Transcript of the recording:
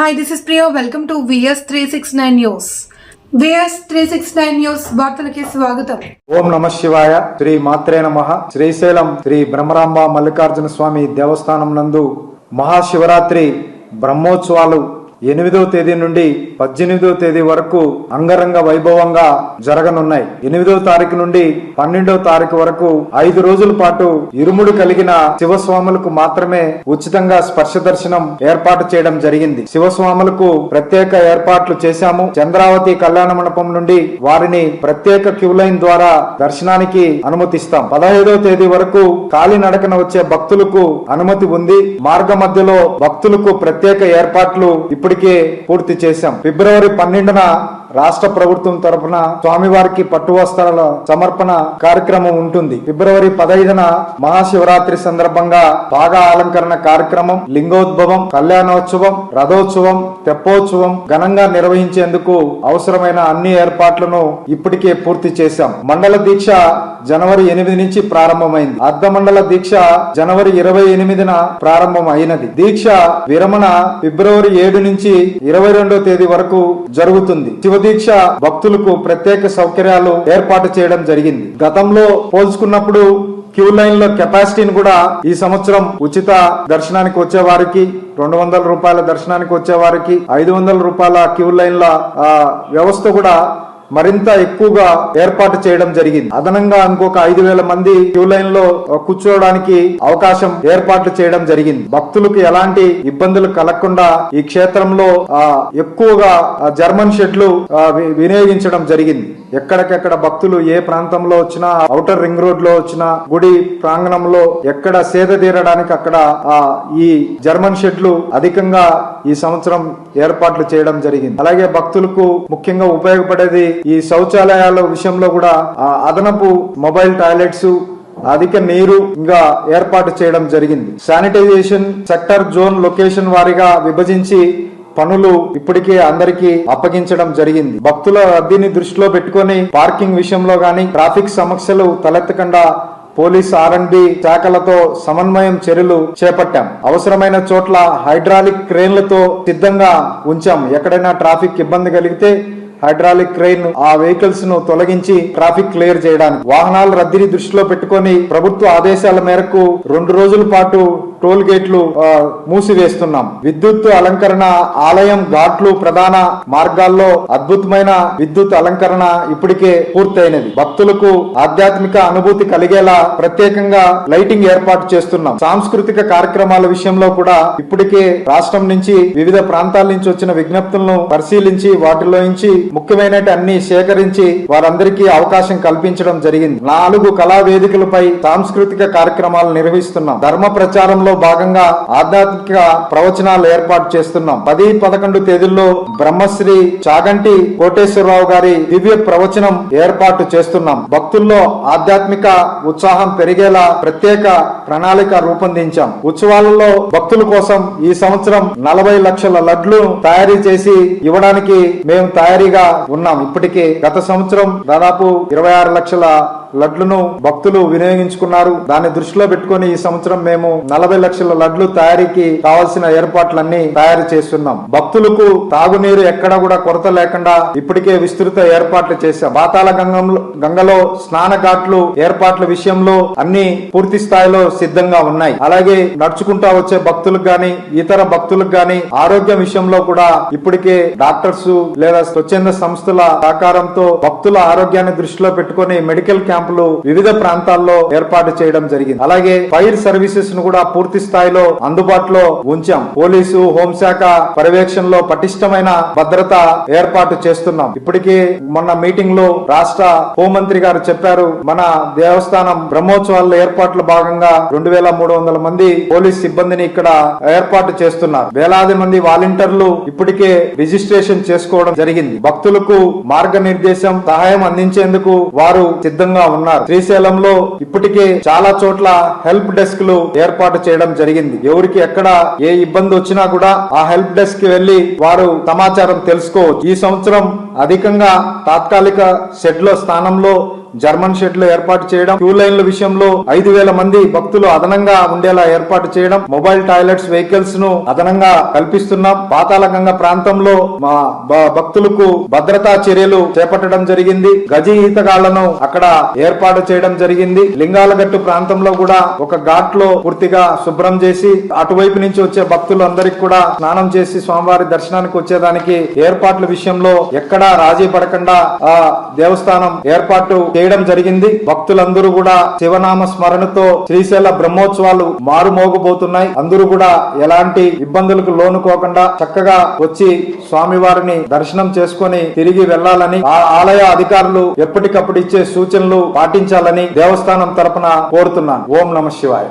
Hi, this is Priya. Welcome to VS 369 News. VS 369 News వార్తలకి స్వాగతం. ఓం నమ శివాయ. శ్రీ మాత్రే నమః. శ్రీశైలం శ్రీ బ్రహ్మరాంబ మల్లికార్జున స్వామి దేవస్థానం నందు మహాశివరాత్రి బ్రహ్మోత్సవాలు 8వ తేదీ నుండి 18వ తేదీ వరకు అంగరంగ వైభవంగా జరగనున్నాయి. 8వ తారీఖు నుండి 12వ తారీఖు వరకు 5 రోజుల పాటు ఇరుముడు కలిగిన శివస్వాములకు మాత్రమే ఉచితంగా స్పర్శ దర్శనం ఏర్పాటు చేయడం జరిగింది. శివస్వాములకు ప్రత్యేక ఏర్పాట్లు చేశాము. చంద్రావతి కళ్యాణ మండపం నుండి వారిని ప్రత్యేక క్యూ లైన్ ద్వారా దర్శనానికి అనుమతిస్తాం. 15వ తేదీ వరకు కాలినడకన వచ్చే భక్తులకు అనుమతి ఉంది. మార్గ మధ్యలో భక్తులకు ప్రత్యేక ఏర్పాట్లు ఇప్పటికే పూర్తి చేశాం. ఫిబ్రవరి 12న రాష్ట్ర ప్రభుత్వం తరఫున స్వామివారికి పట్టు వస్త్రాల సమర్పణ కార్యక్రమం ఉంటుంది. ఫిబ్రవరి 15న మహాశివరాత్రి సందర్భంగా బాగా అలంకరణ కార్యక్రమం, లింగోద్భవం, కళ్యాణోత్సవం, రథోత్సవం, తెప్పోత్సవం ఘనంగా నిర్వహించేందుకు అవసరమైన అన్ని ఏర్పాట్లను ఇప్పటికే పూర్తి చేశాం. మండల దీక్ష జనవరి 8 నుంచి ప్రారంభమైంది. అర్ధ మండల దీక్ష జనవరి 28న ప్రారంభం అయినది. దీక్ష విరమణ ఫిబ్రవరి 7 నుంచి 22వ తేదీ వరకు జరుగుతుంది. దీక్ష భక్తులకు ప్రత్యేక సౌకర్యాలు ఏర్పాటు చేయడం జరిగింది. గతంలో పోల్చుకున్నప్పుడు క్యూ లైన్ లో కెపాసిటీని కూడా ఈ సంవత్సరం ఉచిత దర్శనానికి వచ్చే వారికి, 200 రూపాయల దర్శనానికి వచ్చే వారికి 500 రూపాయల క్యూ లైన్ల వ్యవస్థ కూడా మరింత ఎక్కువగా ఏర్పాటు చేయడం జరిగింది. అదనంగా ఇంకొక 5,000 మంది క్యూ లైన్ లో కూర్చోవడానికి అవకాశం ఏర్పాట్లు చేయడం జరిగింది. భక్తులకు ఎలాంటి ఇబ్బందులు కలగకుండా ఈ క్షేత్రంలో ఎక్కువగా జర్మన్ షెడ్లు వినియోగించడం జరిగింది. ఎక్కడికెక్కడ భక్తులు ఏ ప్రాంతంలో వచ్చినా, ఔటర్ రింగ్ రోడ్ లో వచ్చినా, గుడి ప్రాంగణంలో ఎక్కడ సేద తీరడానికి అక్కడ ఈ జర్మన్ షెడ్లు అధికంగా ఈ సంవత్సరం ఏర్పాట్లు చేయడం జరిగింది. అలాగే భక్తులకు ముఖ్యంగా ఉపయోగపడేది ఈ శౌచాలయాల విషయంలో కూడా అదనపు మొబైల్ టాయిలెట్స్, అధిక నీరు ఇంకా ఏర్పాటు చేయడం జరిగింది. శానిటైజేషన్ సెక్టర్, జోన్, లొకేషన్ వారీగా విభజించి పనులు ఇప్పటికే అందరికీ అప్పగించడం జరిగింది. భక్తుల రద్దీని దృష్టిలో పెట్టుకొని పార్కింగ్ విషయంలో గాని, ట్రాఫిక్ సమస్యలు తలెత్తకుండా పోలీస్, R&B శాఖలతో సమన్వయం చర్యలు చేపట్టాం. అవసరమైన చోట్ల హైడ్రాలిక్ క్రేన్లతో సిద్ధంగా ఉంచాం. ఎక్కడైనా ట్రాఫిక్ ఇబ్బంది కలిగితే హైడ్రాలిక్ క్రెయిన్ ఆ వెహికల్స్ ను తొలగించి ట్రాఫిక్ క్లియర్ చేయడానికి. వాహనాల రద్దీని దృష్టిలో పెట్టుకొని ప్రభుత్వ ఆదేశాల మేరకు 2 రోజుల పాటు టోల్ గేట్లు మూసివేస్తున్నాం. విద్యుత్ అలంకరణ, ఆలయం ఘాట్లు, ప్రధాన మార్గాల్లో అద్భుతమైన విద్యుత్ అలంకరణ ఇప్పటికే పూర్తయినది. భక్తులకు ఆధ్యాత్మిక అనుభూతి కలిగేలా ప్రత్యేకంగా లైటింగ్ ఏర్పాటు చేస్తున్నాం. సాంస్కృతిక కార్యక్రమాల విషయంలో కూడా ఇప్పటికే రాష్ట్రం నుంచి వివిధ ప్రాంతాల నుంచి వచ్చిన విజ్ఞప్తులను పరిశీలించి వాటిలో నుంచి ముఖ్యమైన అన్ని సేకరించి వారందరికీ అవకాశం కల్పించడం జరిగింది. 4 కళా వేదికలపై సాంస్కృతిక కార్యక్రమాలు నిర్వహిస్తున్నాం. ధర్మ ప్రచారంలో భాగంగా ఆధ్యాత్మిక ప్రవచనాలు ఏర్పాటు చేస్తున్నాం. 10, 11 తేదీల్లో బ్రహ్మశ్రీ చాగంటి కోటేశ్వరరావు గారి దివ్య ప్రవచనం ఏర్పాటు చేస్తున్నాం. భక్తుల్లో ఆధ్యాత్మిక ఉత్సాహం పెరిగేలా ప్రత్యేక ప్రణాళిక రూపొందించాం. ఉత్సవాలలో భక్తుల కోసం ఈ సంవత్సరం 40 లక్షల లడ్లు తయారీ చేసి ఇవ్వడానికి మేము తయారీగా ఉన్నాం. ఇప్పటికే గత సంవత్సరం దాదాపు 26 లక్షల లడ్లను భక్తులు వినియోగించుకున్నారు. దాన్ని దృష్టిలో పెట్టుకుని ఈ సంవత్సరం మేము 40 లక్షల లడ్లు తయారీకి కావాల్సిన ఏర్పాట్లన్నీ తయారు చేస్తున్నాం. భక్తులకు తాగునీరు ఎక్కడ కూడా కొరత లేకుండా ఇప్పటికే విస్తృత ఏర్పాట్లు చేశాం. పాతాళ గంగలో స్నాన ఘాట్లు ఏర్పాట్ల విషయంలో అన్ని పూర్తి స్థాయిలో సిద్ధంగా ఉన్నాయి. అలాగే నడుచుకుంటా వచ్చే భక్తులకు గాని, ఇతర భక్తులకు గాని ఆరోగ్యం విషయంలో కూడా ఇప్పటికే డాక్టర్స్ లేదా స్వచ్ఛంద సంస్థల సహకారంతో భక్తుల ఆరోగ్యాన్ని దృష్టిలో పెట్టుకుని మెడికల్ క్యాంపులు వివిధ ప్రాంతాల్లో ఏర్పాటు చేయడం జరిగింది. అలాగే ఫైర్ సర్వీసెస్ ను కూడా పూర్తి స్థాయిలో అందుబాటులో ఉంచాం. పోలీసు, హోంశాఖ పర్యవేక్షణలో పటిష్టమైన భద్రత ఏర్పాటు చేస్తున్నాం. ఇప్పటికే మొన్న మీటింగ్ లో రాష్ట్ర హోంమంత్రి గారు చెప్పారు, మన దేవస్థానం బ్రహ్మోత్సవాల ఏర్పాట్ల భాగంగా 2,300 మంది పోలీస్ సిబ్బందిని ఇక్కడ ఏర్పాటు చేస్తున్నారు. వేలాది మంది వాలంటీర్లు ఇప్పటికే రిజిస్ట్రేషన్ చేసుకోవడం జరిగింది. భక్తులకు మార్గనిర్దేశం, సహాయం అందించేందుకు వారు సిద్ధంగా ఉన్నారు. శ్రీశైలంలో ఇప్పటికే చాలా చోట్ల హెల్ప్ డెస్క్ లు ఏర్పాటు చేయడం జరిగింది. ఎవరికి ఎక్కడ ఏ ఇబ్బంది వచ్చినా కూడా ఆ హెల్ప్ డెస్క్ కి వెళ్లి వారు సమాచారం తెలుసుకోవచ్చు. ఈ సంవత్సరం అధికంగా తాత్కాలిక షెడ్ల స్థానంలో జర్మన్ షెడ్లు ఏర్పాటు చేయడం, క్యూ లైన్ల విషయంలో 5,000 మంది భక్తులు అదనంగా ఉండేలా ఏర్పాటు చేయడం, మొబైల్ టాయిలెట్స్ వెహికల్స్ ను అదనంగా కల్పిస్తున్నాం. పాతాళగంగ ప్రాంతంలో మా భక్తులకు భద్రతా చర్యలు చేపట్టడం జరిగింది. గజ ఈతగాళ్లను అక్కడ ఏర్పాటు చేయడం జరిగింది. లింగాలగట్టు ప్రాంతంలో కూడా ఒక ఘాట్ లో పూర్తిగా శుభ్రం చేసి అటువైపు నుంచి వచ్చే భక్తులందరికీ కూడా స్నానం చేసి స్వామివారి దర్శనానికి వచ్చేదానికి ఏర్పాట్ల విషయంలో ఎక్కడా రాజీ పడకుండా ఆ దేవస్థానం ఏర్పాటు చేయడం జరిగింది. భక్తులందరూ కూడా శివనామ స్మరణతో శ్రీశైల బ్రహ్మోత్సవాలు మారుమోగబోతున్నాయి. అందరూ కూడా ఎలాంటి ఇబ్బందులకు లోనుకోకుండా చక్కగా వచ్చి స్వామివారిని దర్శనం చేసుకుని తిరిగి వెళ్లాలని, ఆ ఆలయ అధికారులు ఎప్పటికప్పుడు ఇచ్చే సూచనలు పాటించాలని దేవస్థానం తరపున కోరుతున్నాను. ఓం నమః శివాయ.